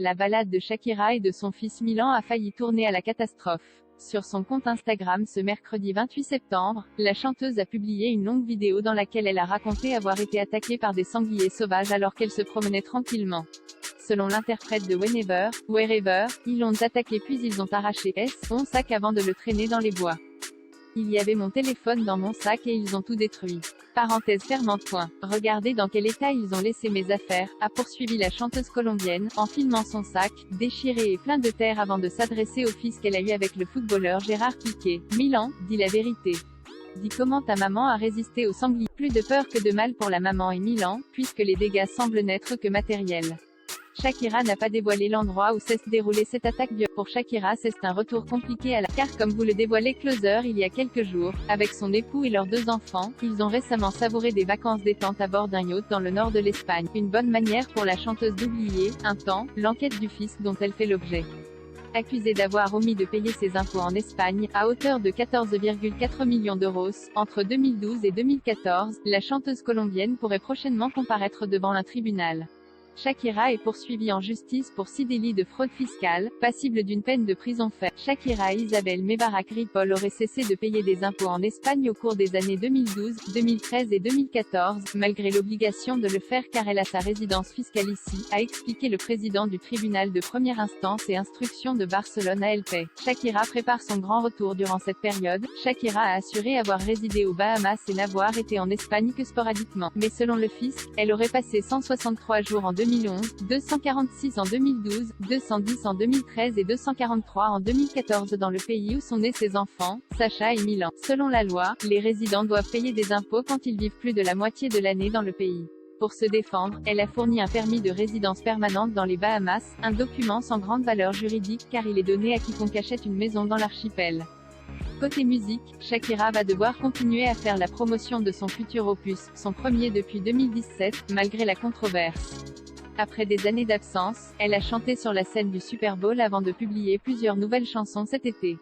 La balade de Shakira et de son fils Milan a failli tourner à la catastrophe. Sur son compte Instagram ce mercredi 28 septembre, la chanteuse a publié une longue vidéo dans laquelle elle a raconté avoir été attaquée par des sangliers sauvages alors qu'elle se promenait tranquillement. Selon l'interprète de Wherever, ils l'ont attaqué puis ils ont arraché son sac avant de le traîner dans les bois. Il y avait mon téléphone dans mon sac et ils ont tout détruit. Parenthèse fermant. Regardez dans quel état ils ont laissé mes affaires, a poursuivi la chanteuse colombienne, en filmant son sac, déchiré et plein de terre avant de s'adresser au fils qu'elle a eu avec le footballeur Gérard Piqué. Milan, dis la vérité. Dis comment ta maman a résisté aux sangliers. Plus de peur que de mal pour la maman et Milan, puisque les dégâts semblent n'être que matériels. Shakira n'a pas dévoilé l'endroit où s'est déroulée cette attaque Pour Shakira c'est un retour compliqué car comme vous le dévoilait Closer il y a quelques jours, avec son époux et leurs 2 enfants, ils ont récemment savouré des vacances détente à bord d'un yacht dans le nord de l'Espagne. Une bonne manière pour la chanteuse d'oublier, un temps, l'enquête du fisc dont elle fait l'objet. Accusée d'avoir omis de payer ses impôts en Espagne, à hauteur de 14,4 millions d'euros, entre 2012 et 2014, la chanteuse colombienne pourrait prochainement comparaître devant un tribunal. Shakira est poursuivie en justice pour 6 délits de fraude fiscale, passible d'une peine de prison ferme. Shakira Isabel Mebarak Ripoll aurait cessé de payer des impôts en Espagne au cours des années 2012, 2013 et 2014, malgré l'obligation de le faire car elle a sa résidence fiscale ici, a expliqué le président du tribunal de première instance et instruction de Barcelone ALP. Shakira prépare son grand retour durant cette période. Shakira a assuré avoir résidé aux Bahamas et n'avoir été en Espagne que sporadiquement. Mais selon le fisc, elle aurait passé 163 jours en 2011, 246 en 2012, 210 en 2013 et 243 en 2014 dans le pays où sont nés ses enfants, Sacha et Milan. Selon la loi, les résidents doivent payer des impôts quand ils vivent plus de la moitié de l'année dans le pays. Pour se défendre, elle a fourni un permis de résidence permanente dans les Bahamas, un document sans grande valeur juridique car il est donné à quiconque achète une maison dans l'archipel. Côté musique, Shakira va devoir continuer à faire la promotion de son futur opus, son premier depuis 2017, malgré la controverse. Après des années d'absence, elle a chanté sur la scène du Super Bowl avant de publier plusieurs nouvelles chansons cet été.